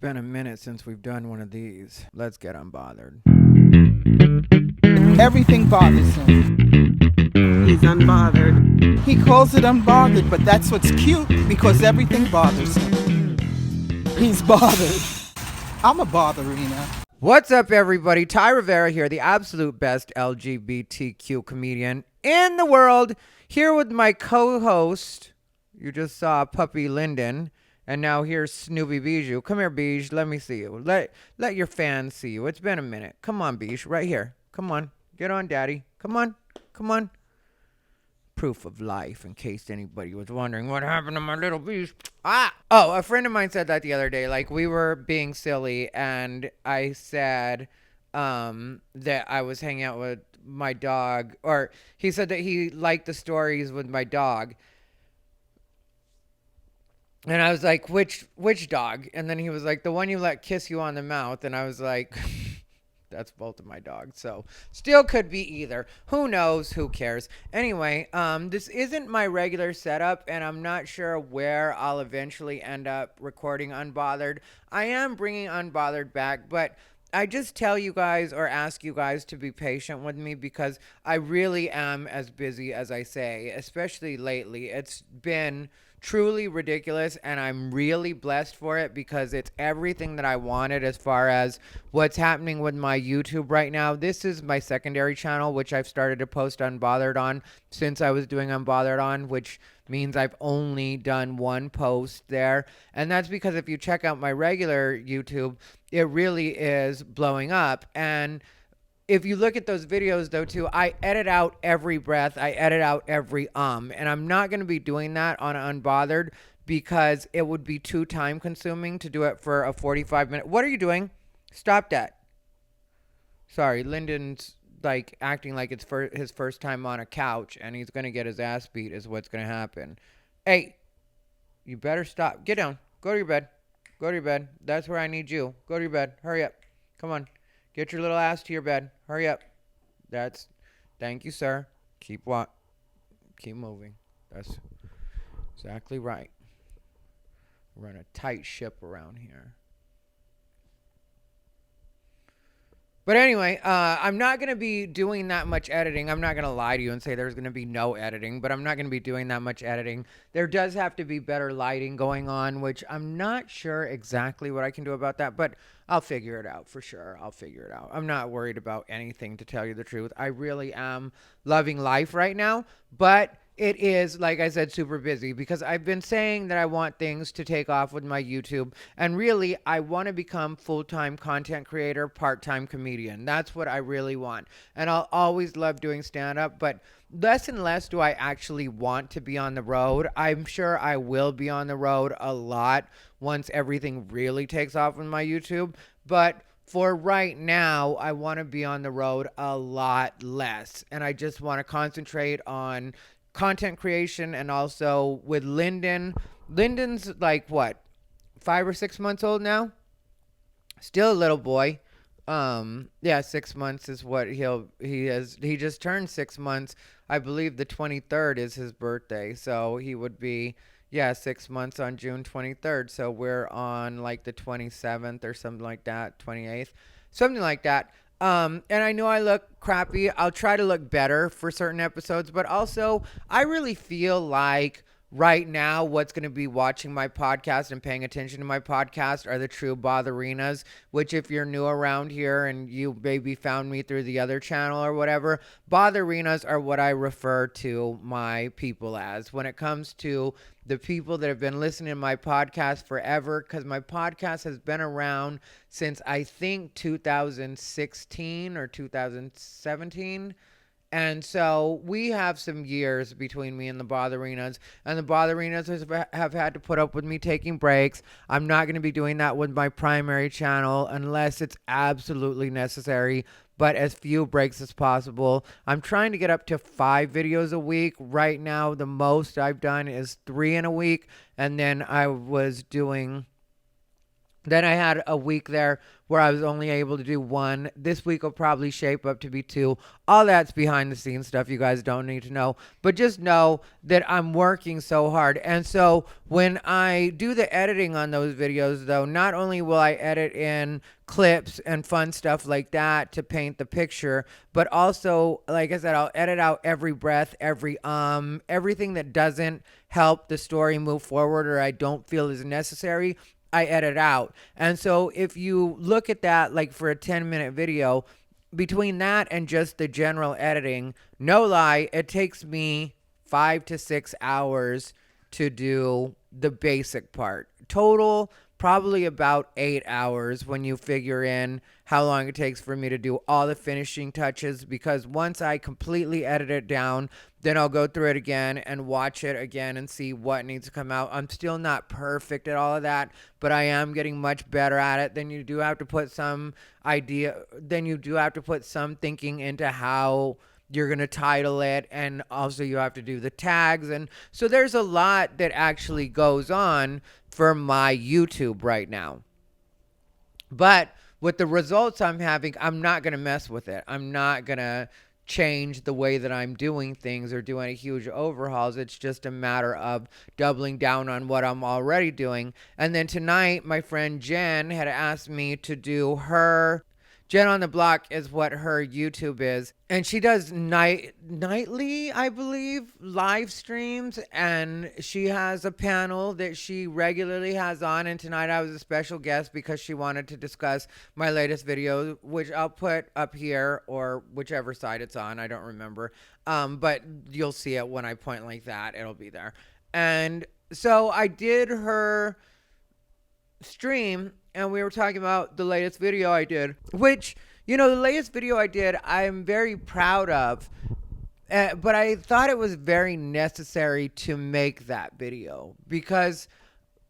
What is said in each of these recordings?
Been a minute since we've done one of these. Let's get unbothered. Everything bothers him. He's unbothered. He calls it unbothered, but that's what's cute because everything bothers him. He's bothered. I'm a botherina. What's up, everybody? Ty Rivera here, the absolute best LGBTQ comedian in the world, here with my co-host. You just saw Puppy Lyndon, and now here's Snoopy Bijou. Come here, Bijou. Let me see you. Let your fans see you. It's been a minute. Come on, Bijou. Right here. Come on. Get on, Daddy. Come on. Come on. Proof of life, in case anybody was wondering what happened to my little Bijou. Oh, a friend of mine said that the other day. Like, we were being silly, and I said that I was hanging out with my dog, or he said that he liked the stories with my dog. And I was like, which dog? And then he was like, the one you let kiss you on the mouth. And I was like, that's both of my dogs. So still could be either. Who knows? Who cares? Anyway, this isn't my regular setup, and I'm not sure where I'll eventually end up recording Unbothered. I am bringing Unbothered back, but I just tell you guys or ask you guys to be patient with me because I really am as busy as I say, especially lately. It's been truly ridiculous, and I'm really blessed for it because it's everything that I wanted as far as what's happening with my YouTube right now. This is my secondary channel, which I've started to post Unbothered on since I was doing Unbothered on, which means I've only done one post there. And that's because if you check out my regular YouTube, it really is blowing up. And if you look at those videos, though, too, I edit out every breath. I edit out every and I'm not going to be doing that on Unbothered because it would be too time consuming to do it for a 45-minute. What are you doing? Stop that. Sorry, Lyndon's like acting like it's for his first time on a couch and he's going to get his ass beat is what's going to happen. Hey, you better stop. Get down. Go to your bed. Go to your bed. That's where I need you. Go to your bed. Hurry up. Come on. Get your little ass to your bed. Hurry up. Thank you, sir. Keep moving. That's exactly right. Run a tight ship around here. But anyway, I'm not going to be doing that much editing. I'm not going to lie to you and say there's going to be no editing, but I'm not going to be doing that much editing. There does have to be better lighting going on, which I'm not sure exactly what I can do about that, but I'll figure it out for sure. I'll figure it out. I'm not worried about anything, to tell you the truth. I really am loving life right now, but it is, like I said, super busy because I've been saying that I want things to take off with my YouTube. And really, I want to become full-time content creator, part-time comedian. That's what I really want. And I'll always love doing stand-up, but less and less do I actually want to be on the road. I'm sure I will be on the road a lot once everything really takes off with my YouTube. But for right now, I want to be on the road a lot less. And I just want to concentrate on content creation. And also with Lyndon's like what, 5 or 6 months old now, still a little boy. 6 months is what he just turned 6 months. I believe the 23rd is his birthday, so he would be 6 months on June 23rd. So we're on like the 27th or something like that, 28th, something like that. And I know I look crappy. I'll try to look better for certain episodes, but also I really feel like right now what's going to be watching my podcast and paying attention to my podcast are the true botherinas, which if you're new around here and you maybe found me through the other channel or whatever, botherinas are what I refer to my people as when it comes to the people that have been listening to my podcast forever, because my podcast has been around since I think 2016 or 2017. And so we have some years between me and the Botherinas, and the Botherinas have had to put up with me taking breaks. I'm not going to be doing that with my primary channel unless it's absolutely necessary, but as few breaks as possible. I'm trying to get up to 5 videos a week. Right now, the most I've done is 3 in a week, and then I was doing Then I had a week there where I was only able to do one. This week will probably shape up to be two. All that's behind the scenes stuff you guys don't need to know. But just know that I'm working so hard. And so when I do the editing on those videos, though, not only will I edit in clips and fun stuff like that to paint the picture, but also, like I said, I'll edit out every breath, everything that doesn't help the story move forward or I don't feel is necessary. I edit out. And so if you look at that, like for a 10-minute video, between that and just the general editing, no lie, it takes me 5 to 6 hours to do the basic part. Total, probably about 8 hours when you figure in how long it takes for me to do all the finishing touches, because once I completely edit it down, then I'll go through it again and watch it again and see what needs to come out. I'm still not perfect at all of that, but I am getting much better at it. Then you do have to put some thinking into how you're going to title it, and also you have to do the tags. And so there's a lot that actually goes on for my YouTube right now. But with the results I'm having, I'm not going to mess with it. I'm not going to change the way that I'm doing things or do any huge overhauls. It's just a matter of doubling down on what I'm already doing. And then tonight, my friend Jen had asked me to do her. Jen on the Block is what her YouTube is. And she does nightly, I believe, live streams. And she has a panel that she regularly has on. And tonight I was a special guest because she wanted to discuss my latest video, which I'll put up here or whichever side it's on. I don't remember. But you'll see it when I point like that. It'll be there. And so I did her stream and we were talking about the latest video I did, which, the latest video I did, I'm very proud of, but I thought it was very necessary to make that video because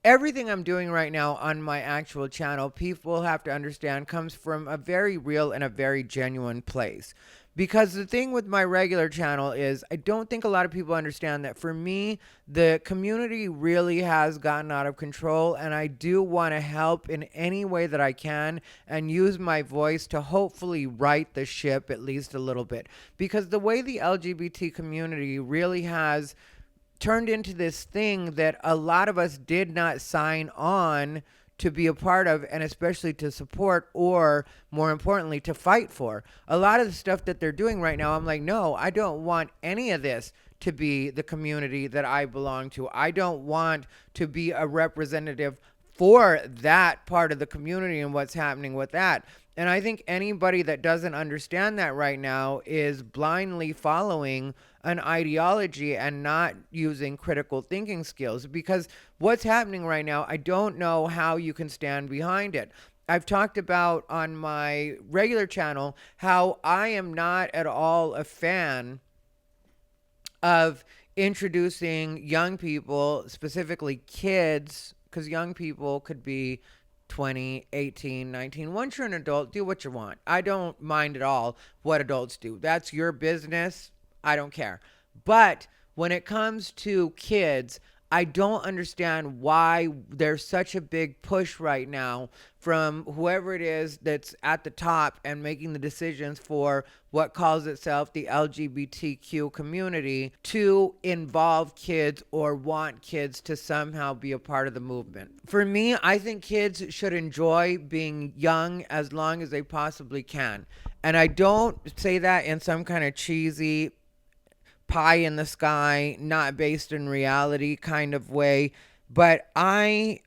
everything I'm doing right now on my actual channel, people have to understand, comes from a very real and a very genuine place. Because the thing with my regular channel is I don't think a lot of people understand that for me, the community really has gotten out of control, and I do want to help in any way that I can and use my voice to hopefully right the ship at least a little bit. Because the way the LGBT community really has turned into this thing that a lot of us did not sign on to be a part of, and especially to support, or more importantly, to fight for. A lot of the stuff that they're doing right now, I'm like, no, I don't want any of this to be the community that I belong to. I don't want to be a representative for that part of the community and what's happening with that. And I think anybody that doesn't understand that right now is blindly following an ideology and not using critical thinking skills, because what's happening right now, I don't know how you can stand behind it. I've talked about on my regular channel how I am not at all a fan of introducing young people, specifically kids, because young people could be 20, 18, 19. Once you're an adult, do what you want. I don't mind at all what adults do. That's your business. I don't care. But when it comes to kids, I don't understand why there's such a big push right now from whoever it is that's at the top and making the decisions for what calls itself the LGBTQ community to involve kids or want kids to somehow be a part of the movement. For me, I think kids should enjoy being young as long as they possibly can. And I don't say that in some kind of cheesy pie in the sky, not based in reality kind of way. But I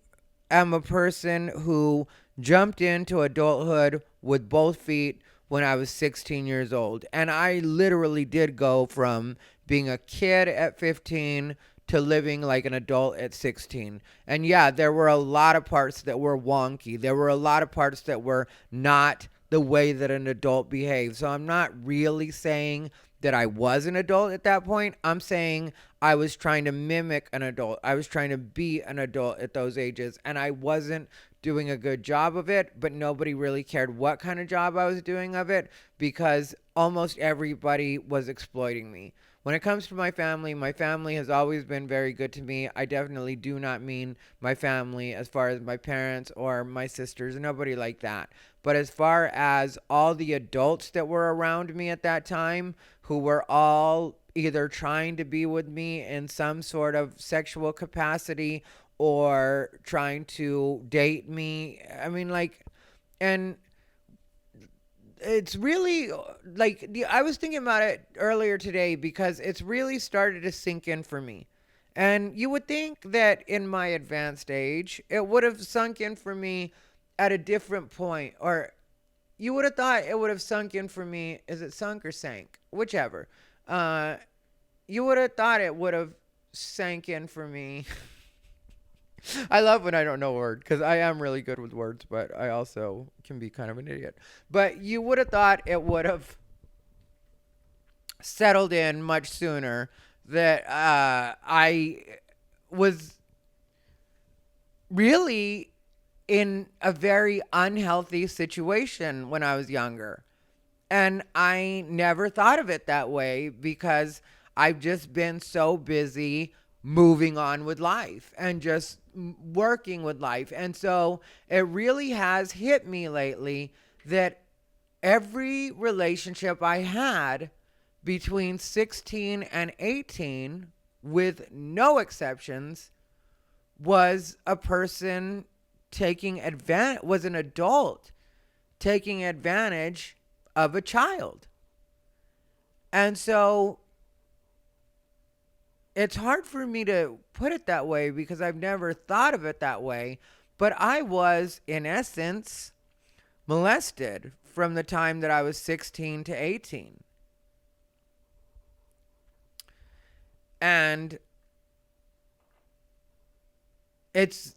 am a person who jumped into adulthood with both feet when I was 16 years old. And I literally did go from being a kid at 15 to living like an adult at 16. And yeah, there were a lot of parts that were wonky. There were a lot of parts that were not the way that an adult behaves. So I'm not really saying that I was an adult at that point. I'm saying I was trying to mimic an adult. I was trying to be an adult at those ages, and I wasn't doing a good job of it, but nobody really cared what kind of job I was doing of it because almost everybody was exploiting me. When it comes to my family has always been very good to me. I definitely do not mean my family as far as my parents or my sisters, nobody like that. But as far as all the adults that were around me at that time, who were all either trying to be with me in some sort of sexual capacity or trying to date me. I mean, like, and it's really like I was thinking about it earlier today because it's really started to sink in for me. And you would think that in my advanced age, it would have sunk in for me at a different point, or you would have thought it would have sunk in for me. Is it sunk or sank? Whichever. Uh, you would have thought it would have sank in for me. I love when I don't know words because I am really good with words, but I also can be kind of an idiot. But you would have thought it would have settled in much sooner that I was really in a very unhealthy situation when I was younger. And I never thought of it that way because I've just been so busy moving on with life and just working with life. And so it really has hit me lately that every relationship I had between 16 and 18, with no exceptions, was a person taking advantage, was an adult taking advantage of a child. And so it's hard for me to put it that way because I've never thought of it that way. But I was, in essence, molested from the time that I was 16 to 18. And it's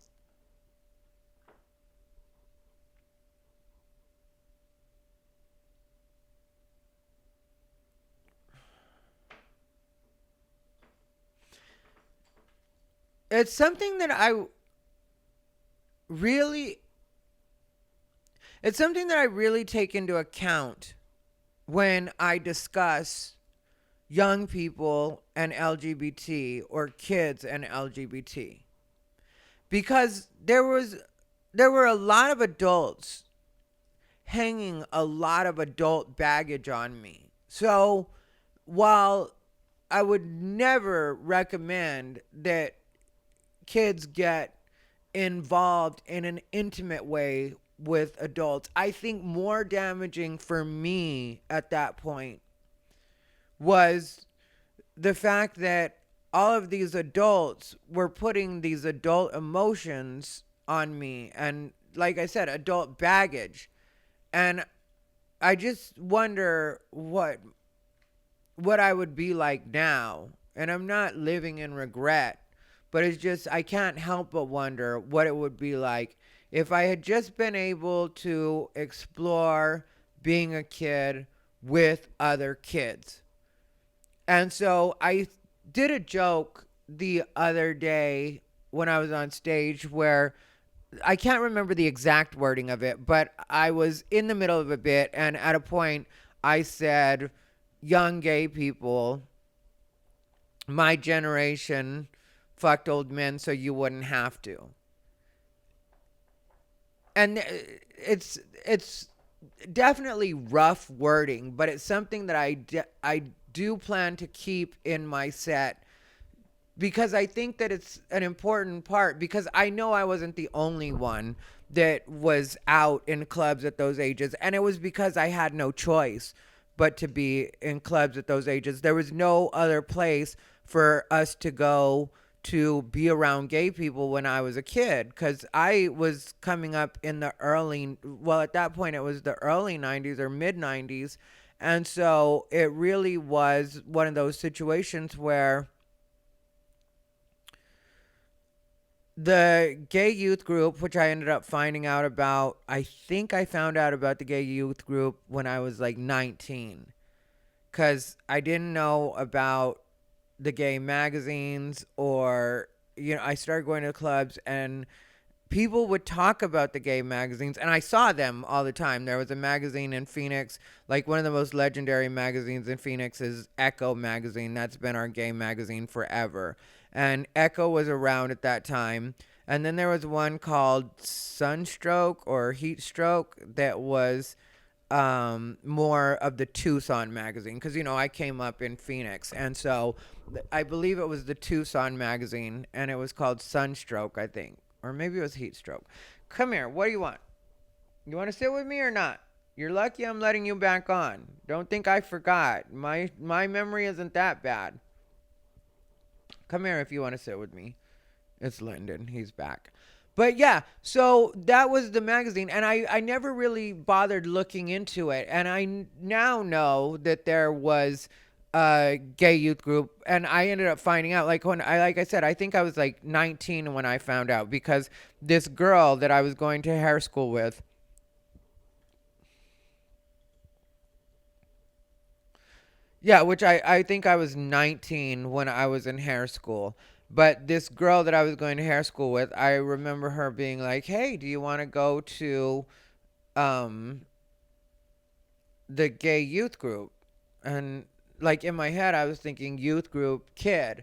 it's something that really it's something that I really take into account when I discuss young people and LGBT or kids and LGBT, because there were a lot of adults hanging a lot of adult baggage on me. So while I would never recommend that kids get involved in an intimate way with adults, I think more damaging for me at that point was the fact that all of these adults were putting these adult emotions on me and, like I said, adult baggage. And I just wonder what I would be like now. And I'm not living in regret, but it's just I can't help but wonder what it would be like if I had just been able to explore being a kid with other kids. And so I did a joke the other day when I was on stage where I can't remember the exact wording of it, but I was in the middle of a bit, and at a point I said, young gay people, my generation fucked old men so you wouldn't have to. And it's definitely rough wording, but it's something that I do plan to keep in my set because I think that it's an important part, because I know I wasn't the only one that was out in clubs at those ages, and it was because I had no choice but to be in clubs at those ages. There was no other place for us to go to be around gay people when I was a kid, because I was coming up in the well, at that point it was the early 90s or mid 90s. And so it really was one of those situations where the gay youth group, which I ended up finding out about, I think I found out about the gay youth group when I was like 19, because I didn't know about the gay magazines, or, I started going to clubs, and people would talk about the gay magazines, and I saw them all the time. There was a magazine in Phoenix, like one of the most legendary magazines in Phoenix is Echo magazine. That's been our gay magazine forever. And Echo was around at that time. And then there was one called Sunstroke or Heat Stroke that was more of the Tucson magazine, because I came up in Phoenix, and so I believe it was the Tucson magazine, and it was called Sunstroke, I think, or maybe it was Heat Stroke. Come here. What do you want? You want to sit with me or not? You're lucky I'm letting you back on. Don't think I forgot. My memory isn't that bad. Come here if you want to sit with me. It's Lyndon. He's back. But yeah, so that was the magazine, and I never really bothered looking into it. And now know that there was a gay youth group, and I ended up finding out, like I said, I think I was like 19 when I found out, because this girl that I was going to hair school with, yeah, which I think I was 19 when I was in hair school. But this girl that I was going to hair school with, I remember her being like, "Hey, do you want to go to um the gay youth group?" And like in my head I was thinking youth group kid.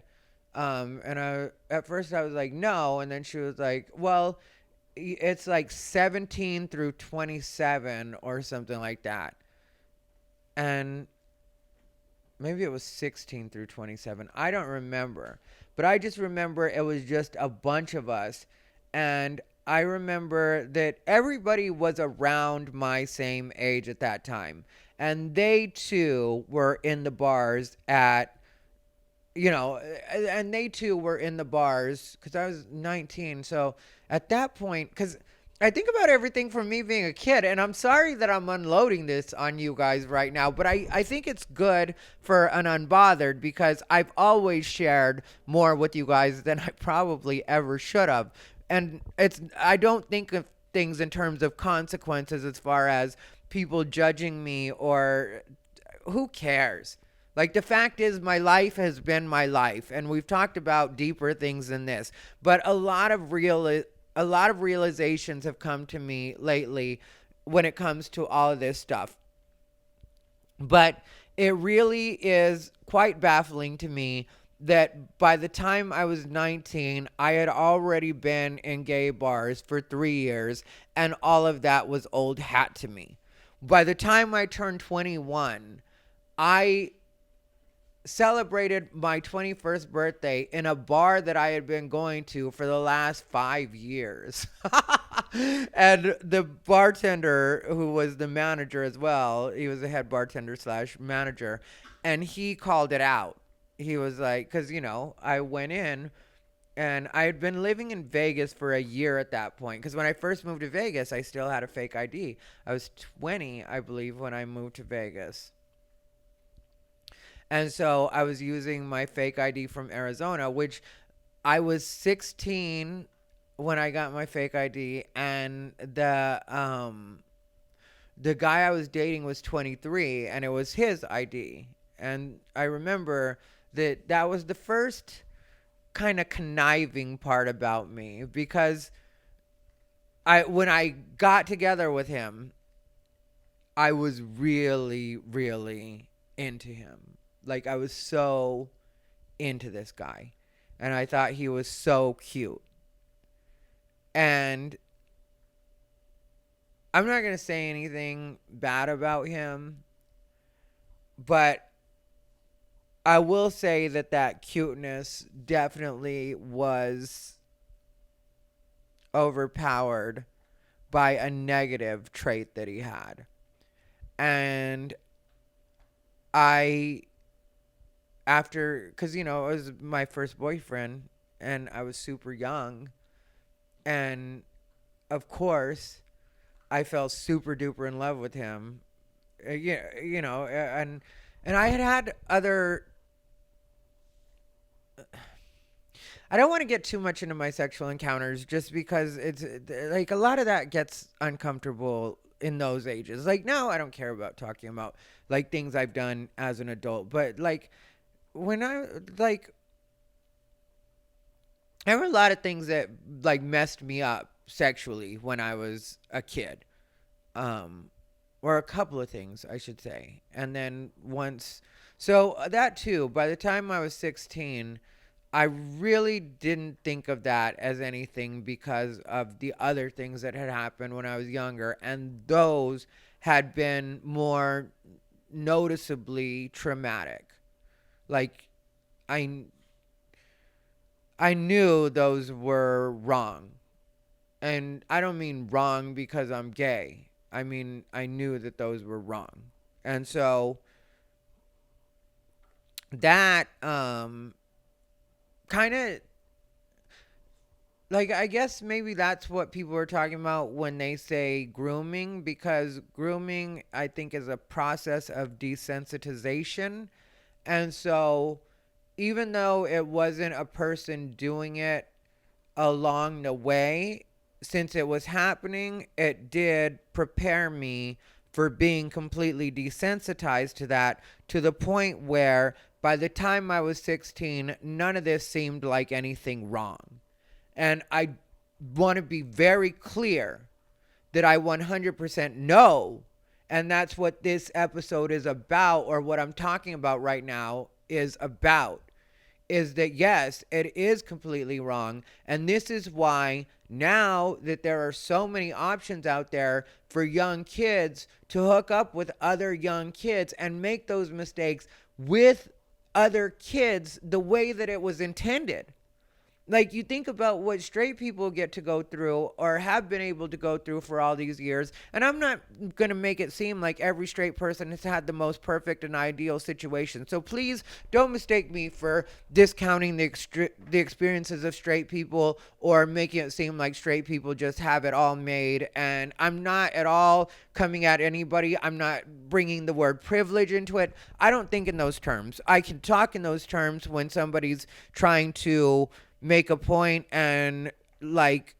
And I at first I was like, "No," and then she was like, "Well, it's like 17 through 27 or something like that." And maybe it was 16 through 27. I don't remember. But I just remember it was just a bunch of us. And I remember that everybody was around my same age at that time. And they too were in the bars at, and they too were in the bars because I was 19. So at that point, because I think about everything from me being a kid, and I'm sorry that I'm unloading this on you guys right now, but I think it's good for an Unbothered because I've always shared more with you guys than I probably ever should have. And I don't think of things in terms of consequences as far as people judging me or who cares? Like, the fact is, my life has been my life, and we've talked about deeper things than this. But a lot of realizations have come to me lately when it comes to all of this stuff. But it really is quite baffling to me that by the time I was 19, I had already been in gay bars for 3 years, and all of that was old hat to me. By the time I turned 21, I celebrated my 21st birthday in a bar that I had been going to for the last 5 years. And the bartender, who was the manager as well, he was the head bartender slash manager, and he called it out. He was like, because, I went in and I had been living in Vegas for a year at that point. Because when I first moved to Vegas, I still had a fake ID. I was 20, I believe, when I moved to Vegas. And so I was using my fake ID from Arizona, which I was 16 when I got my fake ID, and the guy I was dating was 23, and it was his ID. And I remember that was the first kind of conniving part about me, because when I got together with him, I was really, really into him. Like, I was so into this guy. And I thought he was so cute. And I'm not going to say anything bad about him, but I will say that cuteness definitely was overpowered by a negative trait that he had. And because, it was my first boyfriend and I was super young. And of course, I fell super duper in love with him. And I had other. I don't want to get too much into my sexual encounters just because it's like a lot of that gets uncomfortable in those ages. Like, now I don't care about talking about like things I've done as an adult, but like when there were a lot of things that like messed me up sexually when I was a kid. Or a couple of things, I should say. And then once, so that too, by the time I was 16, I really didn't think of that as anything because of the other things that had happened when I was younger. And those had been more noticeably traumatic. Like, I, I knew those were wrong. And I don't mean wrong because I'm gay. I mean, I knew that those were wrong. And so that kind of, like, I guess maybe that's what people are talking about when they say grooming, because grooming, I think, is a process of desensitization. And so even though it wasn't a person doing it along the way, since it was happening, it did prepare me for being completely desensitized to that, to the point where by the time I was 16, none of this seemed like anything wrong. And I want to be very clear that I 100% know, and that's what this episode is about, or what I'm talking about right now is about, is that yes, it is completely wrong. And this is why now that there are so many options out there for young kids to hook up with other young kids and make those mistakes with other kids the way that it was intended. Like, you think about what straight people get to go through or have been able to go through for all these years. And I'm not going to make it seem like every straight person has had the most perfect and ideal situation. So please don't mistake me for discounting the experiences of straight people or making it seem like straight people just have it all made. And I'm not at all coming at anybody. I'm not bringing the word privilege into it. I don't think in those terms. I can talk in those terms when somebody's trying to make a point and like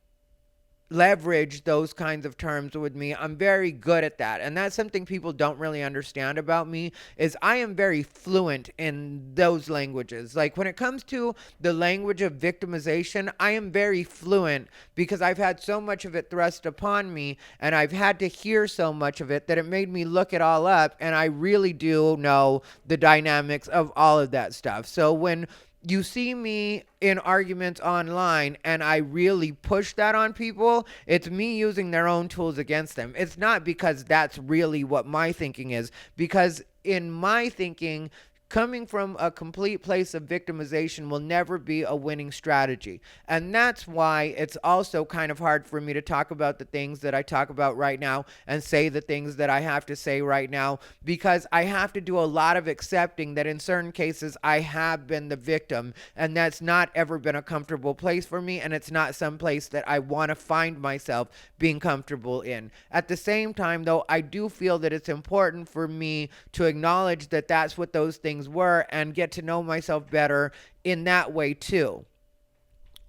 leverage those kinds of terms with me. I'm very good at that. And that's something people don't really understand about me, is I am very fluent in those languages. Like, when it comes to the language of victimization, I am very fluent because I've had so much of it thrust upon me, and I've had to hear so much of it that it made me look it all up, and I really do know the dynamics of all of that stuff. So when you see me in arguments online and I really push that on people, it's me using their own tools against them. It's not because that's really what my thinking is, because in my thinking, coming from a complete place of victimization will never be a winning strategy. And that's why it's also kind of hard for me to talk about the things that I talk about right now and say the things that I have to say right now, because I have to do a lot of accepting that in certain cases I have been the victim, and that's not ever been a comfortable place for me, and it's not some place that I want to find myself being comfortable in. At the same time, though, I do feel that it's important for me to acknowledge that that's what those things were and get to know myself better in that way too.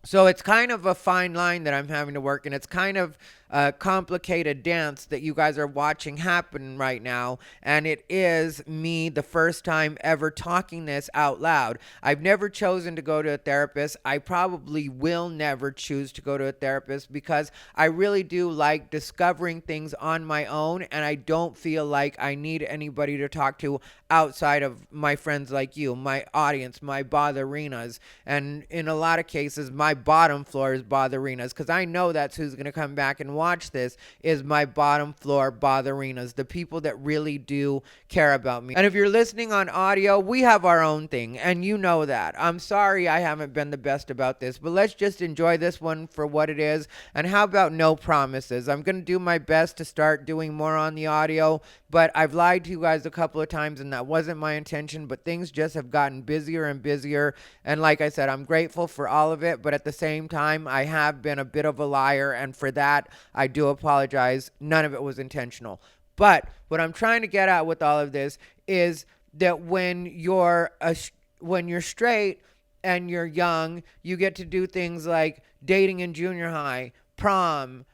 So it's kind of a fine line that I'm having to work, and it's kind of a complicated dance that you guys are watching happen right now. And it is me the first time ever talking this out loud. I've never chosen to go to a therapist. I probably will never choose to go to a therapist because I really do like discovering things on my own, and I don't feel like I need anybody to talk to outside of my friends like you, my audience, my botherinas. And in a lot of cases, my bottom floor is botherinas, because I know that's who's going to come back and watch this, is my bottom floor botherinas, the people that really do care about me. And if you're listening on audio, we have our own thing, and you know that. I'm sorry I haven't been the best about this, but let's just enjoy this one for what it is. And how about no promises? I'm going to do my best to start doing more on the audio, but I've lied to you guys a couple of times, and that wasn't my intention, but things just have gotten busier and busier. And like I said, I'm grateful for all of it, but at the same time, I have been a bit of a liar, and for that, I do apologize. None of it was intentional. But what I'm trying to get at with all of this is that when you're straight and you're young, you get to do things like dating in junior high, prom,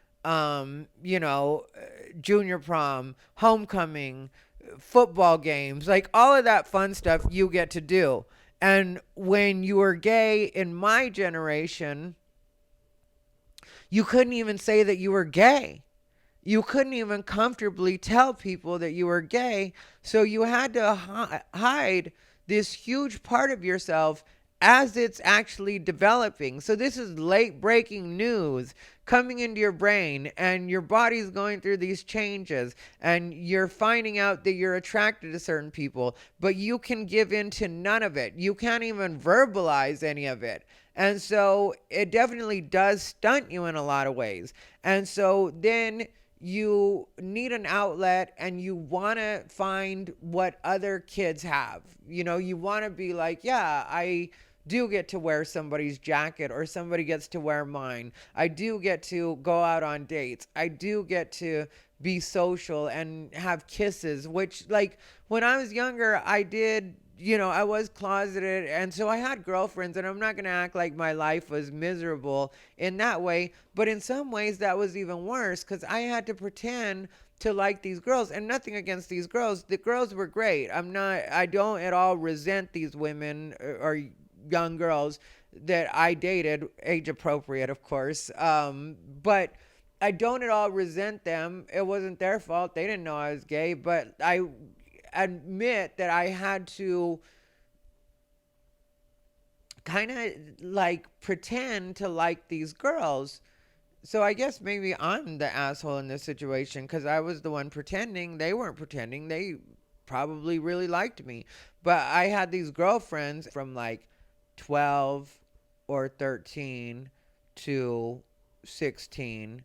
junior prom, homecoming, football games, like all of that fun stuff you get to do. And when you were gay in my generation, You couldn't even say that you were gay. You couldn't even comfortably tell people that you were gay. So you had to hide this huge part of yourself as it's actually developing. So this is late breaking news coming into your brain, and your body's going through these changes, and you're finding out that you're attracted to certain people, but you can give in to none of it. You can't even verbalize any of it. And so it definitely does stunt you in a lot of ways. And so then you need an outlet, and you want to find what other kids have. You want to be like, yeah, I do get to wear somebody's jacket, or somebody gets to wear mine. I do get to go out on dates. I do get to be social and have kisses, which, like, when I was younger, I did. I was closeted, and so I had girlfriends, and I'm not going to act like my life was miserable in that way, but in some ways that was even worse, because I had to pretend to like these girls. And nothing against these girls. The girls were great. I don't at all resent these women or young girls that I dated, age appropriate, of course. But I don't at all resent them. It wasn't their fault. They didn't know I was gay, but I admit that I had to kind of like pretend to like these girls. So I guess maybe I'm the asshole in this situation, because I was the one pretending. They weren't pretending. They probably really liked me. But I had these girlfriends from like 12 or 13 to 16.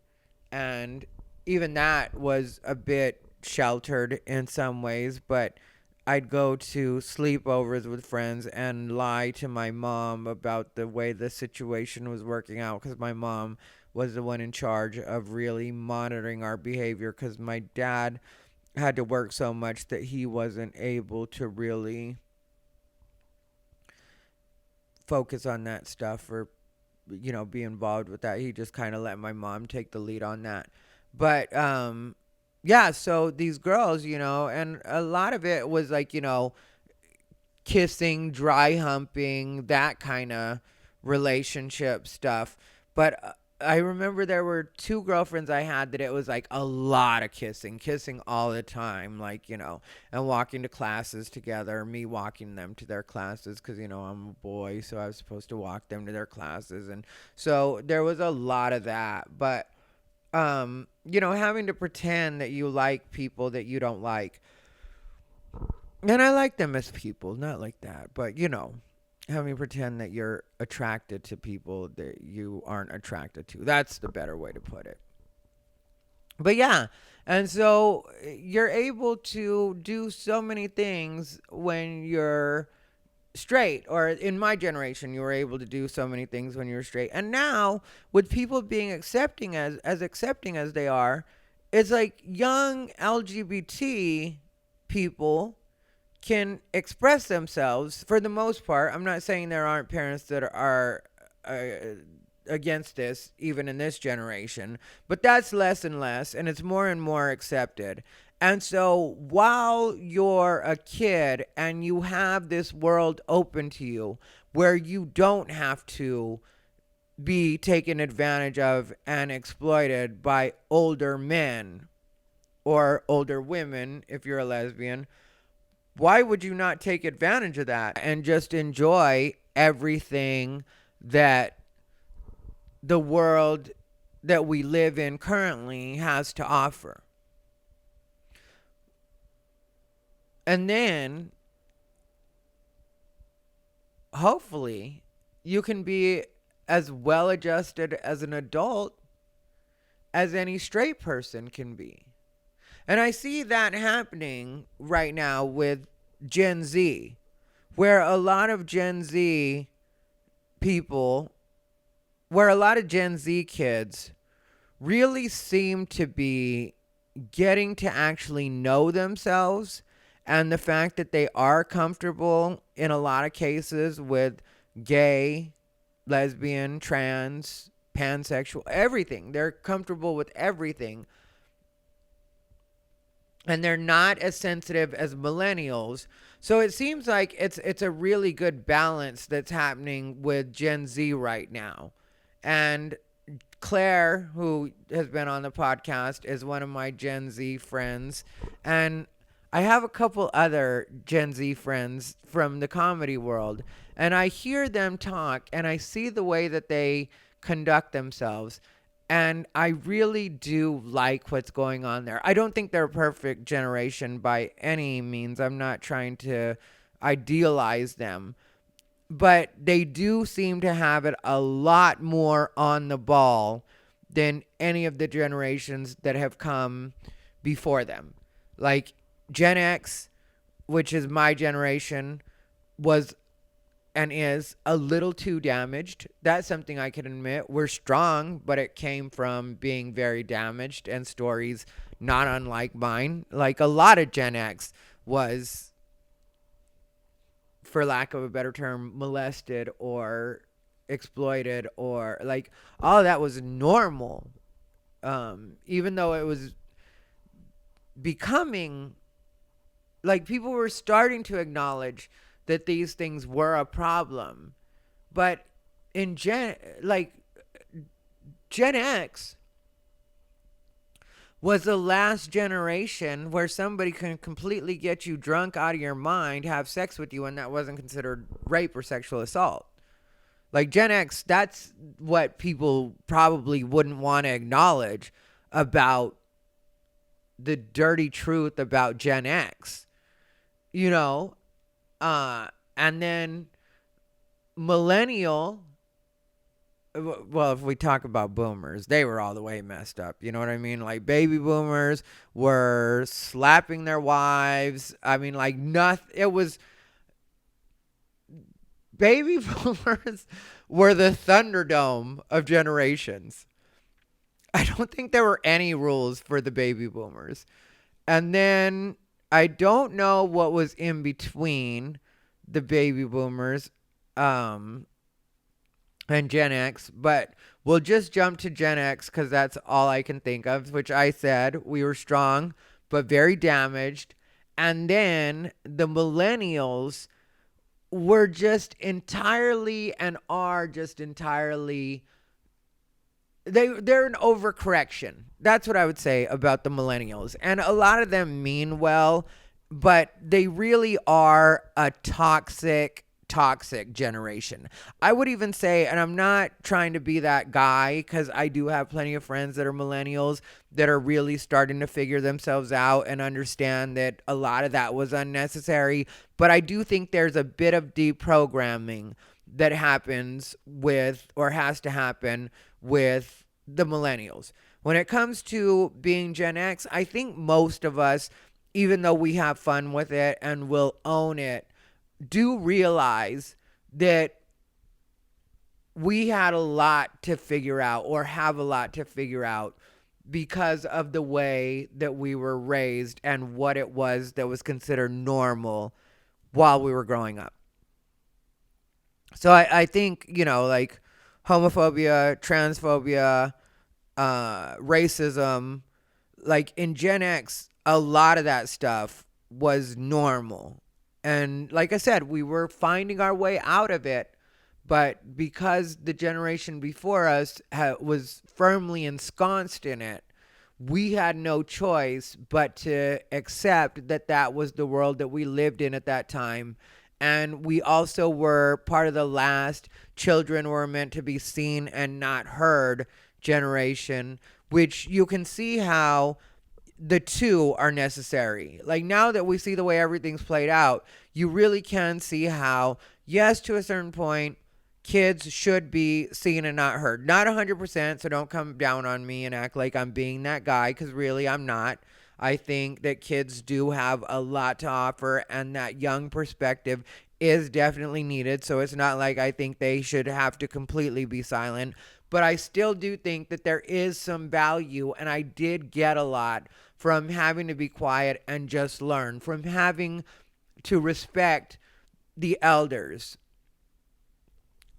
And even that was a bit sheltered in some ways, but I'd go to sleepovers with friends and lie to my mom about the way the situation was working out, because my mom was the one in charge of really monitoring our behavior, because my dad had to work so much that he wasn't able to really focus on that stuff, or be involved with that. He just kind of let my mom take the lead on that. But yeah, so these girls, and a lot of it was like, kissing, dry humping, that kind of relationship stuff. But I remember there were two girlfriends I had that it was like a lot of kissing all the time, like, and walking to classes together, me walking them to their classes, because, I'm a boy, so I was supposed to walk them to their classes. And so there was a lot of that. But, having to pretend that you like people that you don't like. And I like them as people, not like that, but, having to pretend that you're attracted to people that you aren't attracted to. That's the better way to put it. But yeah, and so you're able to do so many things when you're straight, or in my generation, you were able to do so many things when you were straight. And now, with people being accepting as accepting as they are, it's like young LGBT people can express themselves for the most part. I'm not saying there aren't parents that are against this, even in this generation, but that's less and less, and it's more and more accepted. And so while you're a kid and you have this world open to you where you don't have to be taken advantage of and exploited by older men or older women, if you're a lesbian, why would you not take advantage of that and just enjoy everything that the world that we live in currently has to offer? And then, hopefully, you can be as well adjusted as an adult as any straight person can be. And I see that happening right now with Gen Z, where a lot of Gen Z people, where a lot of Gen Z kids really seem to be getting to actually know themselves, and the fact that they are comfortable in a lot of cases with gay, lesbian, trans, pansexual, everything. They're comfortable with everything. And they're not as sensitive as millennials. So it seems like it's a really good balance that's happening with Gen Z right now. And Claire, who has been on the podcast, is one of my Gen Z friends. And I have a couple other Gen Z friends from the comedy world. And I hear them talk and I see the way that they conduct themselves. And I really do like what's going on there. I don't think they're a perfect generation by any means. I'm not trying to idealize them, but they do seem to have it a lot more on the ball than any of the generations that have come before them. Like Gen X, which is my generation, was and is a little too damaged. That's something I can admit. We're strong, but it came from being very damaged and stories not unlike mine. Like a lot of Gen X was, for lack of a better term, molested or exploited, or like all of that was normal. Even though it was becoming, like, people were starting to acknowledge that these things were a problem. But in Gen X was the last generation where somebody can completely get you drunk out of your mind, have sex with you, and that wasn't considered rape or sexual assault. Like Gen X, that's what people probably wouldn't want to acknowledge about the dirty truth about Gen X, you know? And then millennial, well, if we talk about boomers, they were all the way messed up. You know what I mean? Like baby boomers were slapping their wives. I mean, like nothing. It was baby boomers were the Thunderdome of generations. I don't think there were any rules for the baby boomers. And then I don't know what was in between the baby boomers and Gen X, but we'll just jump to Gen X because that's all I can think of, which I said we were strong but very damaged. And then the millennials were just entirely and are just entirely, they're an overcorrection. That's what I would say about the millennials. And a lot of them mean well, but they really are a toxic generation. I would even say, and I'm not trying to be that guy because I do have plenty of friends that are millennials that are really starting to figure themselves out and understand that a lot of that was unnecessary. But I do think there's a bit of deprogramming that happens with, or has to happen with, the millennials. When it comes to being Gen X, I think most of us, even though we have fun with it and will own it, do realize that we had a lot to figure out, or have a lot to figure out, because of the way that we were raised and what it was that was considered normal while we were growing up. So I think, like homophobia, transphobia, racism, like in Gen X, a lot of that stuff was normal. And like I said, we were finding our way out of it. But because the generation before us was firmly ensconced in it, we had no choice but to accept that that was the world that we lived in at that time. And we also were part of the last children were meant to be seen and not heard generation, which you can see how the two are necessary. Like now that we see the way everything's played out, you really can see how, yes, to a certain point, kids should be seen and not heard. Not 100%, so don't come down on me and act like I'm being that guy, because really I'm not. I think that kids do have a lot to offer, and that young perspective is definitely needed. So it's not like I think they should have to completely be silent. But I still do think that there is some value, and I did get a lot from having to be quiet and just learn, from having to respect the elders.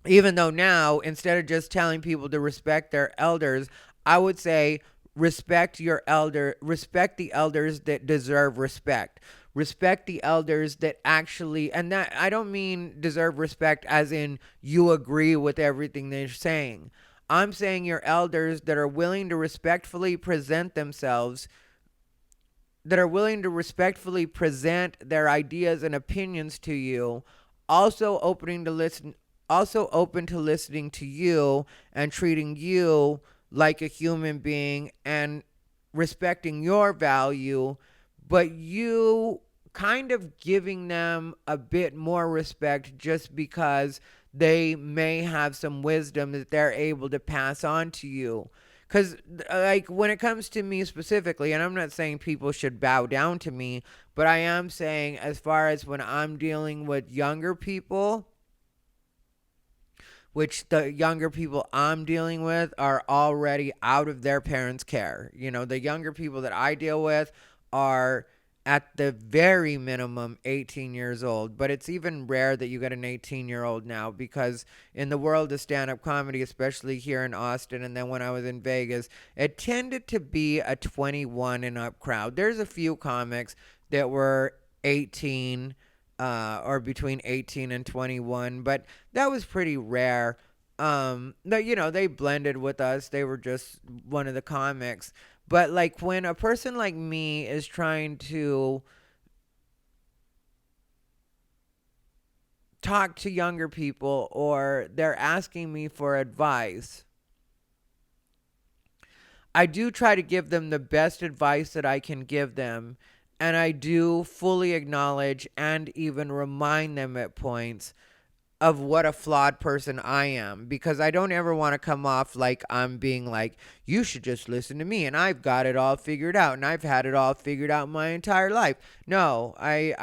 Even though now, instead of just telling people to respect their elders, I would say respect the elders that deserve respect. Respect the elders that actually, and that I don't mean deserve respect as in you agree with everything they're saying. I'm saying your elders that are willing to respectfully present themselves, that are willing to respectfully present their ideas and opinions to you, also open to listening to you and treating you like a human being and respecting your value, but you kind of giving them a bit more respect just because they may have some wisdom that they're able to pass on to you. Because, like, when it comes to me specifically, and I'm not saying people should bow down to me, but I am saying, as far as when I'm dealing with younger people, which the younger people I'm dealing with are already out of their parents' care. You know, the younger people that I deal with are at the very minimum 18 years old, but it's even rare that you get an 18-year-old now, because in the world of stand-up comedy, especially here in Austin and then when I was in Vegas, it tended to be a 21 and up crowd. There's a few comics that were 18 or between 18 and 21, but that was pretty rare. They blended with us. They were just one of the comics. But like when a person like me is trying to talk to younger people or they're asking me for advice, I do try to give them the best advice that I can give them. And I do fully acknowledge and even remind them at points of what a flawed person I am, because I don't ever want to come off like I'm being like, you should just listen to me and I've got it all figured out and I've had it all figured out my entire life. No, I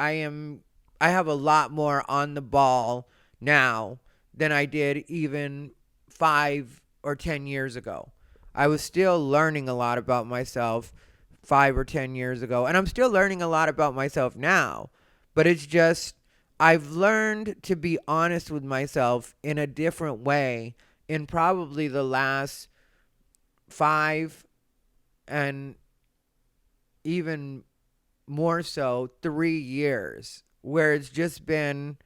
have a lot more on the ball now than I did even 5 or 10 years ago. I was still learning a lot about myself 5 or 10 years ago, and I'm still learning a lot about myself now, but it's just I've learned to be honest with myself in a different way in probably the last 5 and even more so 3 years, where it's just been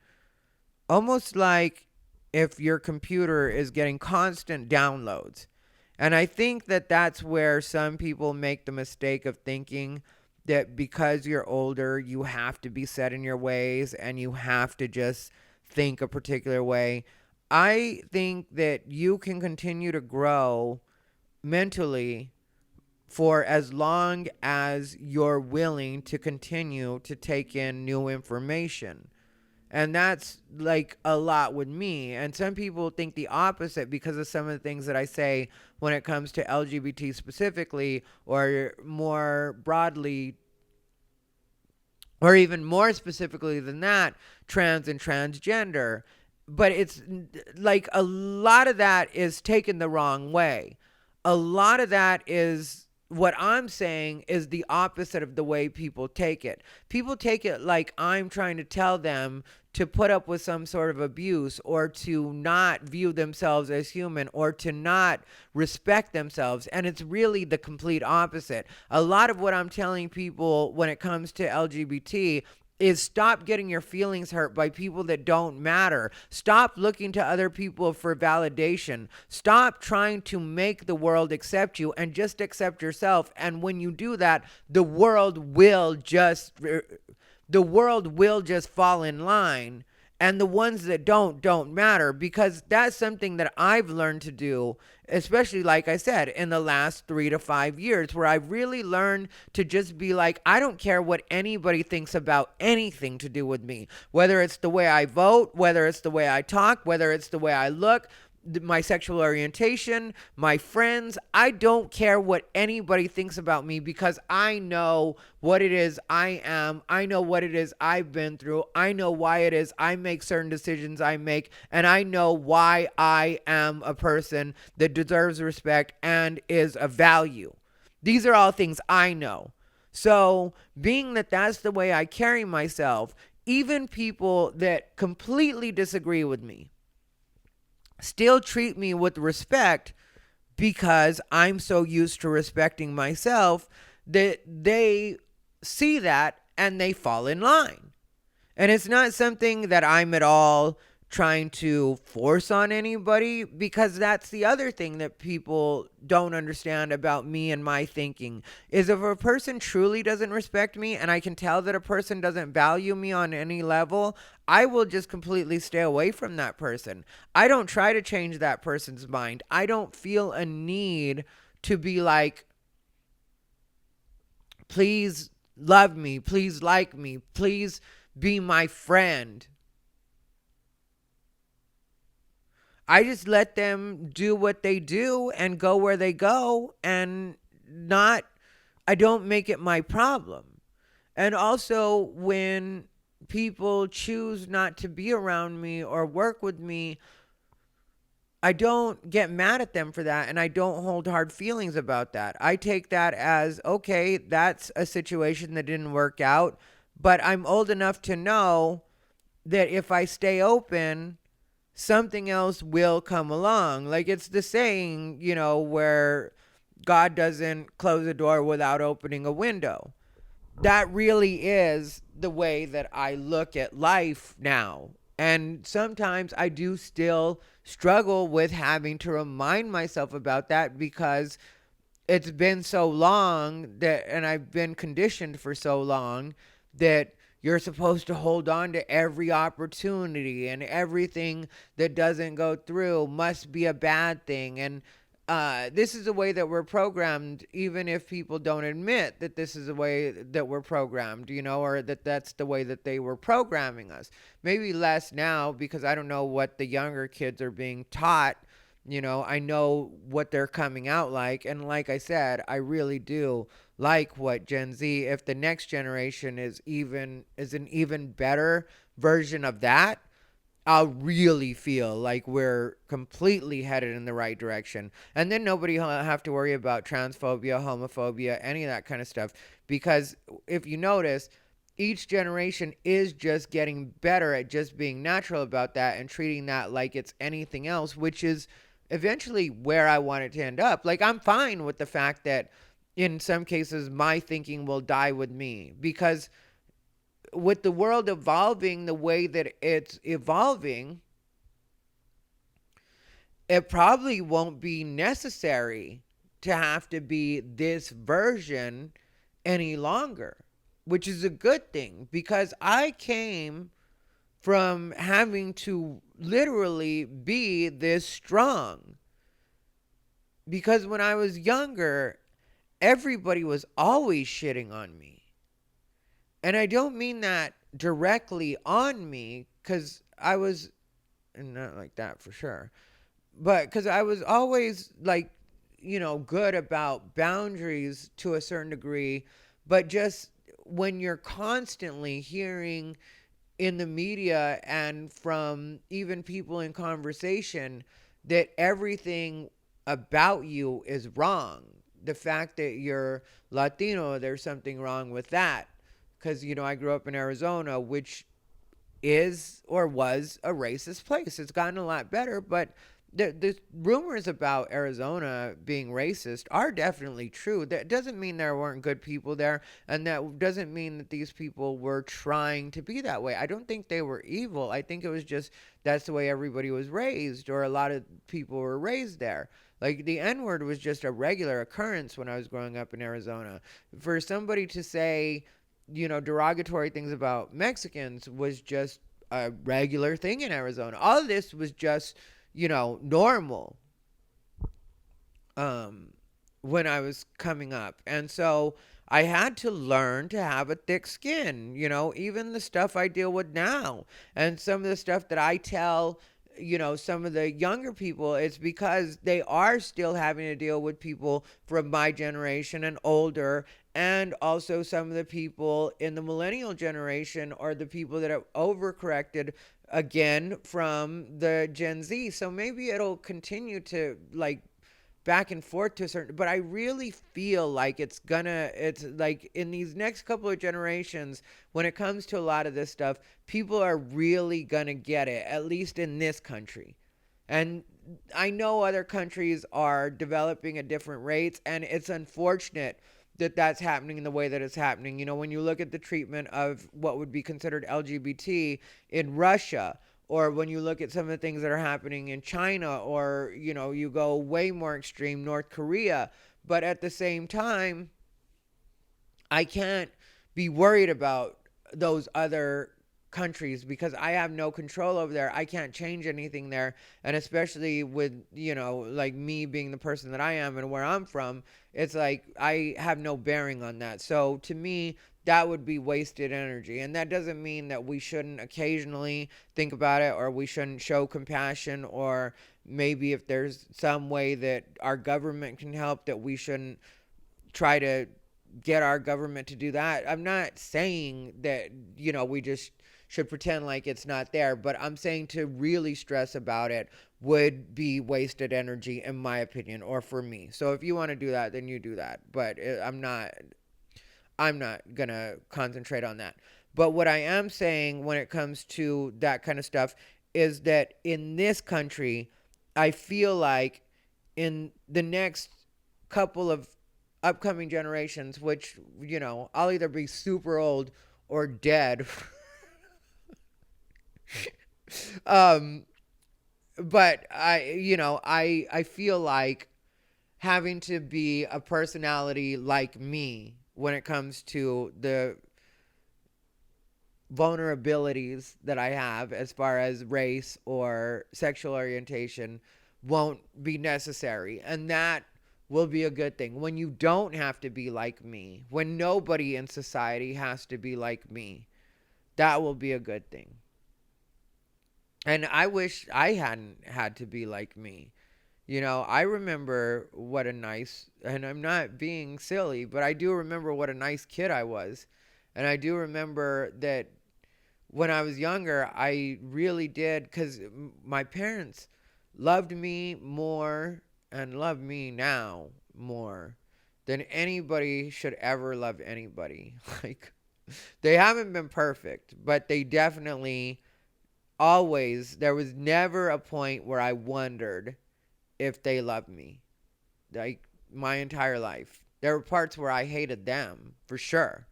almost like if your computer is getting constant downloads. And I think that that's where some people make the mistake of thinking that because you're older, you have to be set in your ways and you have to just think a particular way. I think that you can continue to grow mentally for as long as you're willing to continue to take in new information. And that's like a lot with me. And some people think the opposite because of some of the things that I say when it comes to LGBT specifically, or more broadly, or even more specifically than that, trans and transgender. But it's like a lot of that is taken the wrong way. A lot of that is what I'm saying is the opposite of the way people take it. People take it like I'm trying to tell them to put up with some sort of abuse or to not view themselves as human or to not respect themselves. And it's really the complete opposite. A lot of what I'm telling people when it comes to LGBT is stop getting your feelings hurt by people that don't matter. Stop looking to other people for validation. Stop trying to make the world accept you and just accept yourself. And when you do that, the world will just fall in line. And the ones that don't matter, because that's something that I've learned to do, especially, like I said, in the last 3 to 5 years, where I've really learned to just be like, I don't care what anybody thinks about anything to do with me, whether it's the way I vote, whether it's the way I talk, whether it's the way I look, my sexual orientation, my friends. I don't care what anybody thinks about me, because I know what it is I am. I know what it is I've been through. I know why it is I make certain decisions I make, and I know why I am a person that deserves respect and is of value. These are all things I know. So, being that that's the way I carry myself, even people that completely disagree with me still treat me with respect, because I'm so used to respecting myself that they see that and they fall in line. And it's not something that I'm at all trying to force on anybody, because that's the other thing that people don't understand about me and my thinking is if a person truly doesn't respect me and I can tell that a person doesn't value me on any level, I will just completely stay away from that person. I don't try to change that person's mind. I don't feel a need to be like, please love me, please like me, please be my friend. I just let them do what they do and go where they go, and not, I don't make it my problem. And also, when people choose not to be around me or work with me, I don't get mad at them for that, and I don't hold hard feelings about that. I take that as, okay, that's a situation that didn't work out, but I'm old enough to know that if I stay open, something else will come along. Like it's the saying, where God doesn't close a door without opening a window. That really is the way that I look at life now. And sometimes I do still struggle with having to remind myself about that, because it's been so long that, and I've been conditioned for so long that you're supposed to hold on to every opportunity, and everything that doesn't go through must be a bad thing. And this is the way that we're programmed, even if people don't admit that this is the way that we're programmed, or that that's the way that they were programming us. Maybe less now, because I don't know what the younger kids are being taught. I know what they're coming out like. And like I said, I really do like what Gen Z, if the next generation is an even better version of that, I'll really feel like we're completely headed in the right direction. And then nobody will have to worry about transphobia, homophobia, any of that kind of stuff. Because if you notice, each generation is just getting better at just being natural about that and treating that like it's anything else, which is eventually where I want it to end up. Like, I'm fine with the fact that in some cases my thinking will die with me, because with the world evolving the way that it's evolving, it probably won't be necessary to have to be this version any longer, which is a good thing, because I came from having to literally be this strong. Because when I was younger, everybody was always shitting on me. And I don't mean that directly on me, because I was, and not like that for sure, but because I was always like, good about boundaries to a certain degree. But just when you're constantly hearing in the media and from even people in conversation that everything about you is wrong, the fact that you're Latino, there's something wrong with that. Because, I grew up in Arizona, which is or was a racist place. It's gotten a lot better, but the rumors about Arizona being racist are definitely true. That doesn't mean there weren't good people there, and that doesn't mean that these people were trying to be that way. I don't think they were evil. I think it was just that's the way everybody was raised, or a lot of people were raised there. Like, the N-word was just a regular occurrence when I was growing up in Arizona. For somebody to say, derogatory things about Mexicans was just a regular thing in Arizona. All of this was just, normal when I was coming up. And so I had to learn to have a thick skin, even the stuff I deal with now. And some of the stuff that I tell, some of the younger people, it's because they are still having to deal with people from my generation and older, and also some of the people in the millennial generation, or the people that have overcorrected again from the Gen Z. So maybe it'll continue to like back and forth to a certain, but I really feel like it's like in these next couple of generations, when it comes to a lot of this stuff, people are really gonna get it, at least in this country. And I know other countries are developing at different rates, and it's unfortunate that that's happening in the way that it's happening. When you look at the treatment of what would be considered LGBT in Russia, or when you look at some of the things that are happening in China, or you go way more extreme, North Korea. But at the same time, I can't be worried about those other countries because I have no control over there. I can't change anything there. And especially with, like me being the person that I am and where I'm from, it's like I have no bearing on that. So to me, that would be wasted energy. And that doesn't mean that we shouldn't occasionally think about it, or we shouldn't show compassion, or maybe if there's some way that our government can help, that we shouldn't try to get our government to do that. I'm not saying that, we just should pretend like it's not there, but I'm saying to really stress about it would be wasted energy, in my opinion, or for me. So if you want to do that, then you do that. But I'm not going to concentrate on that. But what I am saying when it comes to that kind of stuff is that in this country, I feel like in the next couple of upcoming generations, which, I'll either be super old or dead. um, but I feel like having to be a personality like me when it comes to the vulnerabilities that I have as far as race or sexual orientation won't be necessary. And that will be a good thing. When you don't have to be like me, when nobody in society has to be like me, that will be a good thing. And I wish I hadn't had to be like me. I remember what a nice, and I'm not being silly, but I do remember what a nice kid I was. And I do remember that when I was younger, I really did, because my parents loved me more and love me now more than anybody should ever love anybody. Like, they haven't been perfect, but they definitely always, there was never a point where I wondered if they loved me. Like, my entire life. There were parts where I hated them, for sure.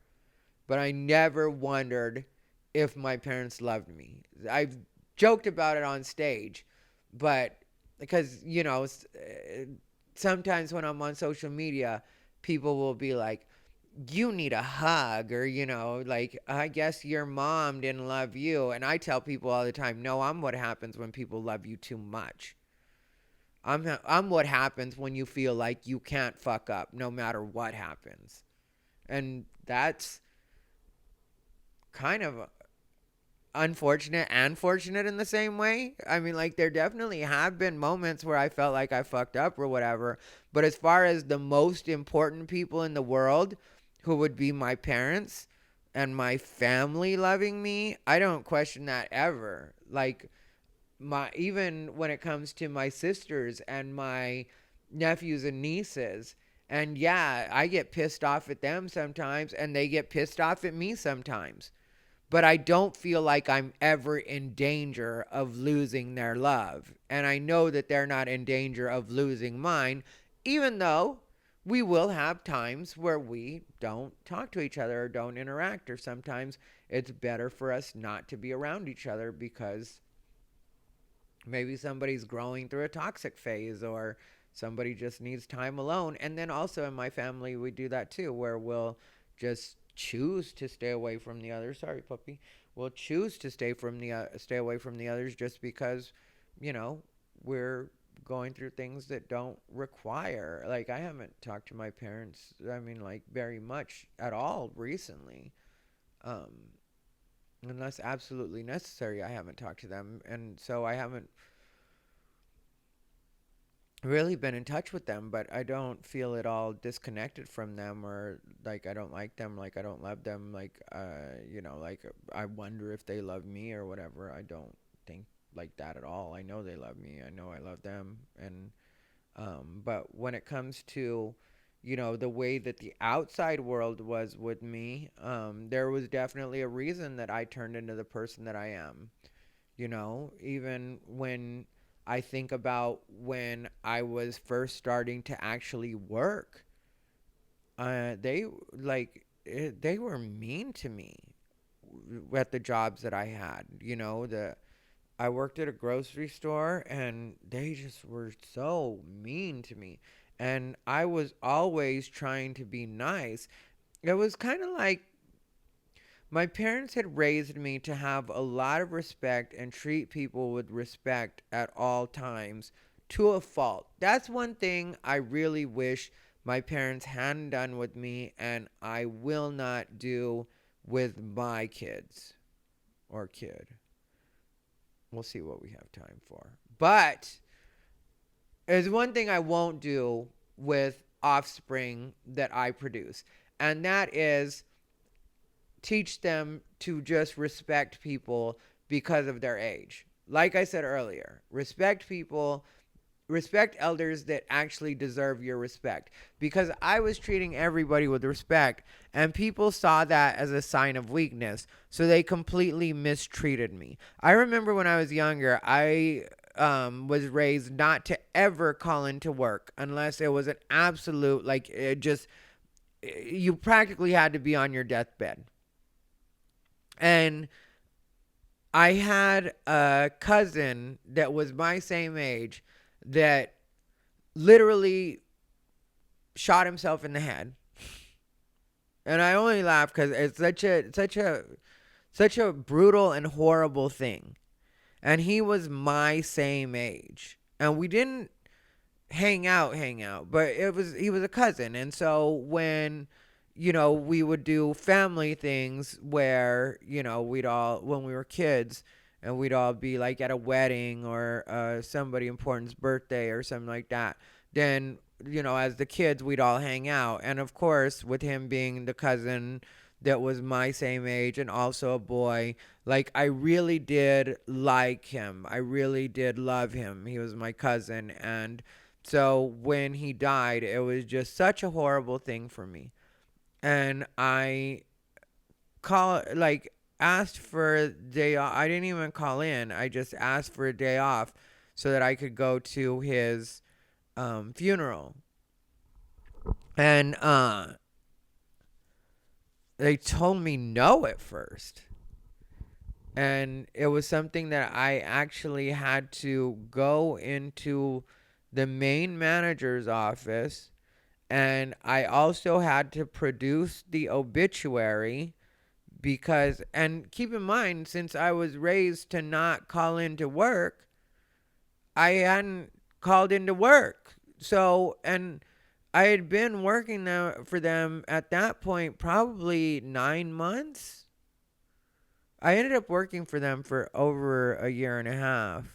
But I never wondered if my parents loved me. I've joked about it on stage, but because, sometimes when I'm on social media, people will be like, you need a hug, or, like, I guess your mom didn't love you. And I tell people all the time, no, I'm what happens when people love you too much. I'm what happens when you feel like you can't fuck up no matter what happens. And that's kind of unfortunate and fortunate in the same way. I mean, like, there definitely have been moments where I felt like I fucked up or whatever. But as far as the most important people in the world, who would be my parents and my family loving me, I don't question that ever. Like, even when it comes to my sisters and my nephews and nieces. And yeah, I get pissed off at them sometimes, and they get pissed off at me sometimes. But I don't feel like I'm ever in danger of losing their love. And I know that they're not in danger of losing mine, even though we will have times where we don't talk to each other or don't interact, or sometimes it's better for us not to be around each other because maybe somebody's growing through a toxic phase, or somebody just needs time alone. And then also in my family, we do that too, where we'll just choose to stay away from the others. Sorry, puppy. We'll choose to stay away from the others just because, you know, we're going through things that don't require. Like, I haven't talked to my parents, I mean, like, very much at all recently. Um, Unless absolutely necessary, I haven't talked to them. And so I haven't really been in touch with them, but I don't feel at all disconnected from them, or like I don't like them, like I don't love them, like, like I wonder if they love me or whatever. I don't think like that at all. I know they love me. I know I love them. And but when it comes to, the way that the outside world was with me, there was definitely a reason that I turned into the person that I am. Even when I think about when I was first starting to actually work, they were mean to me at the jobs that I had. The I worked at a grocery store and they just were so mean to me. And I was always trying to be nice. It was kind of like my parents had raised me to have a lot of respect and treat people with respect at all times to a fault. That's one thing I really wish my parents hadn't done with me, and I will not do with my kids or kid. We'll see what we have time for. But there's one thing I won't do with offspring that I produce, and that is teach them to just respect people because of their age. Like I said earlier, respect people, respect elders that actually deserve your respect. Because I was treating everybody with respect, and people saw that as a sign of weakness, so they completely mistreated me. I remember when I was younger, I was raised not to ever call into work unless it was an absolute, like, it just, you practically had to be on your deathbed. And I had a cousin that was my same age that literally shot himself in the head. And I only laugh because it's such a brutal and horrible thing. And he was my same age. And we didn't hang out, but he was a cousin. And so when we would do family things where, we'd all, when we were kids, and we'd all be like at a wedding or somebody important's birthday or something like that, then, as the kids, we'd all hang out. And of course, with him being the cousin that was my same age and also a boy, like, I really did like him. I really did love him. He was my cousin. And so when he died, it was just such a horrible thing for me. And I asked for a day off. I didn't even call in. I just asked for a day off so that I could go to his funeral. And they told me no at first. And it was something that I actually had to go into the main manager's office, and I also had to produce the obituary because, and keep in mind, since I was raised to not call into work, I hadn't called into work. So, and I had been working there for them at that point probably 9 months. I ended up working for them for over a year and a half.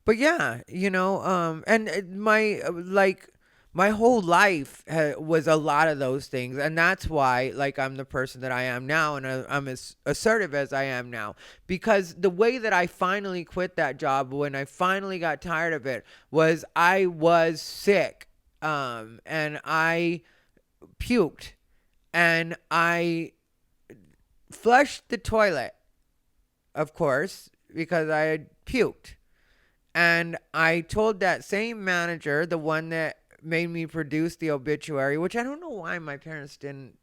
But yeah, and my whole life was a lot of those things, and that's why, like, I'm the person that I am now, and I'm as assertive as I am now, because the way that I finally quit that job when I finally got tired of it was I was sick, and I puked, and I flushed the toilet, of course, because I had puked. And I told that same manager, the one that made me produce the obituary, which I don't know why my parents didn't.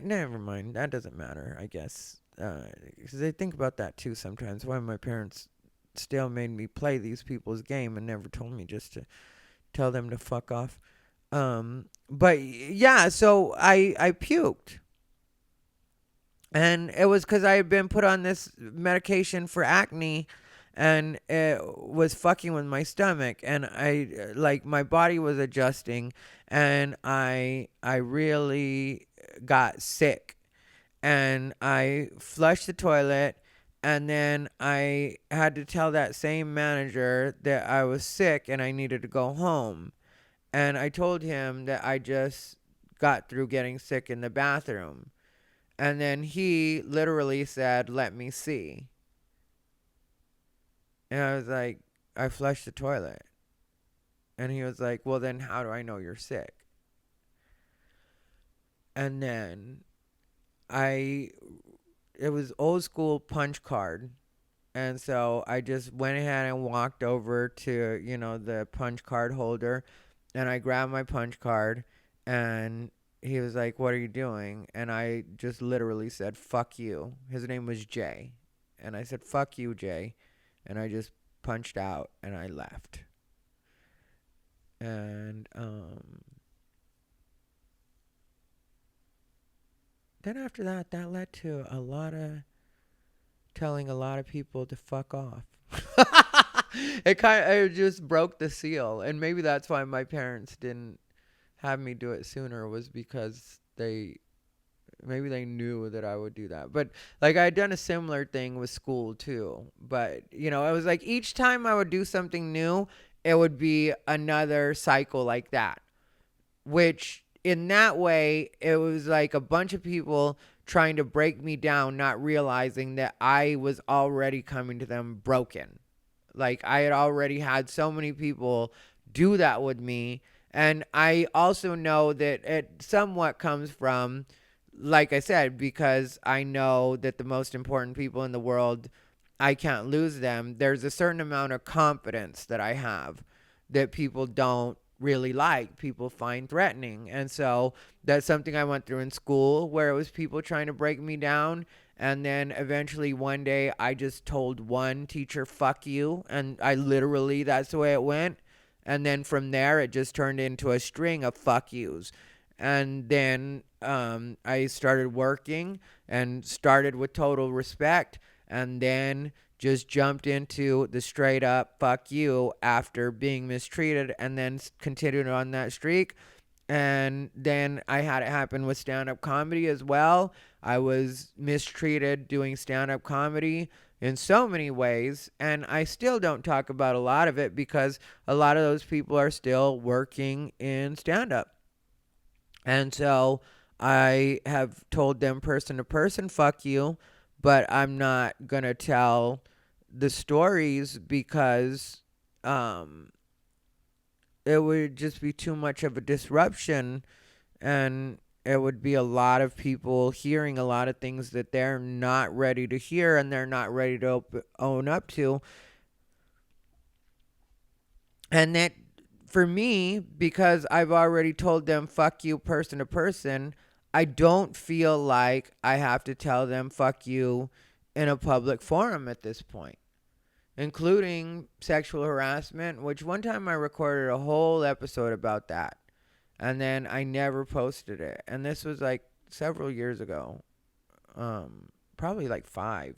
Never mind. That doesn't matter, I guess. Because I think about that too sometimes. Why my parents still made me play these people's game and never told me just to tell them to fuck off. But yeah, so I puked. And it was because I had been put on this medication for acne, and it was fucking with my stomach, and I, like, my body was adjusting, and I really got sick, and I flushed the toilet, and then I had to tell that same manager that I was sick and I needed to go home. And I told him that I just got through getting sick in the bathroom. And then he literally said, "Let me see." And I was like, "I flushed the toilet." And he was like, "Well, then how do I know you're sick?" And then it was old school punch card. And so I just went ahead and walked over to, the punch card holder, and I grabbed my punch card, and he was like, "What are you doing?" And I just literally said, "Fuck you." His name was Jay. And I said, "Fuck you, Jay." And I just punched out and I left. And then after that, that led to a lot of telling a lot of people to fuck off. It just broke the seal, and maybe that's why my parents didn't have me do it sooner, was because maybe they knew that I would do that. But like I had done a similar thing with school too. But it was like each time I would do something new, it would be another cycle like that. Which in that way, it was like a bunch of people trying to break me down, not realizing that I was already coming to them broken. Like I had already had so many people do that with me. And I also know that it somewhat comes from, like I said, because I know that the most important people in the world, I can't lose them. There's a certain amount of confidence that I have that people don't really like, people find threatening. And so that's something I went through in school, where it was people trying to break me down. And then eventually one day I just told one teacher, "Fuck you." And I literally, that's the way it went. And then from there, it just turned into a string of fuck yous. And then I started working and started with total respect. And then just jumped into the straight up fuck you after being mistreated, and then continued on that streak. And then I had it happen with stand-up comedy as well. I was mistreated doing stand-up comedy in so many ways, and I still don't talk about a lot of it because a lot of those people are still working in stand-up. And so I have told them person to person, "Fuck you," but I'm not going to tell the stories because um, it would just be too much of a disruption, and it would be a lot of people hearing a lot of things that they're not ready to hear and they're not ready to own up to. And that, for me, because I've already told them "fuck you" person to person, I don't feel like I have to tell them "fuck you" in a public forum at this point, including sexual harassment, which one time I recorded a whole episode about that. And then I never posted it. And this was like several years ago. Probably like five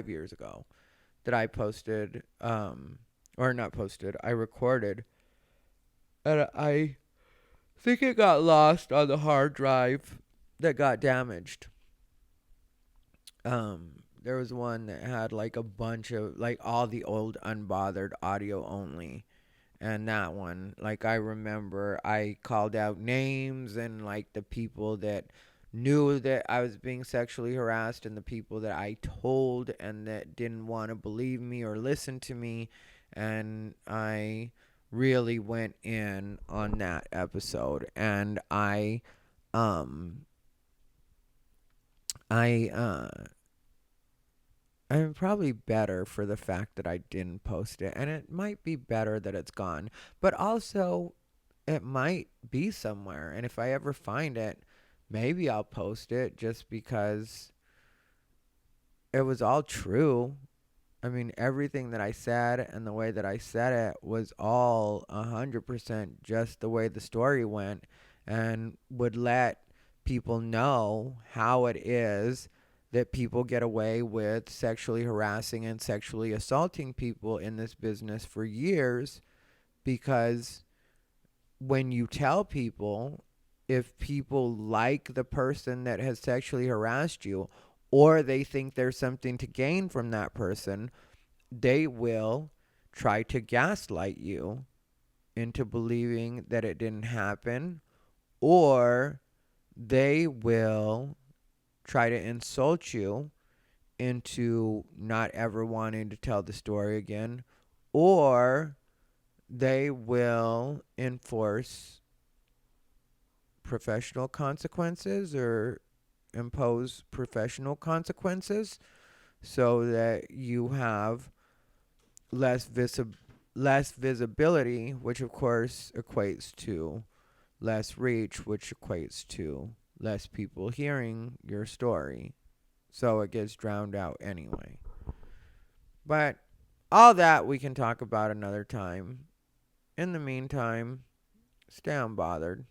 years ago that I posted, or not posted, I recorded. And I think it got lost on the hard drive that got damaged. There was one that had like a bunch of like all the old Unbothered audio only. And that one, like I remember I called out names and like the people that knew that I was being sexually harassed and the people that I told and that didn't want to believe me or listen to me. And I really went in on that episode. And um I I'm probably better for the fact that I didn't post it. And it might be better that it's gone. But also, it might be somewhere. And if I ever find it, maybe I'll post it just because it was all true. I mean, everything that I said and the way that I said it was all 100% just the way the story went, and would let people know how it is that people get away with sexually harassing and sexually assaulting people in this business for years. Because when you tell people, if people like the person that has sexually harassed you, or they think there's something to gain from that person, they will try to gaslight you into believing that it didn't happen, or they will try to insult you into not ever wanting to tell the story again, or they will enforce professional consequences or impose professional consequences so that you have less visibility, which of course equates to less reach, which equates to less people hearing your story. So it gets drowned out anyway. But all that we can talk about another time. In the meantime, stay unbothered.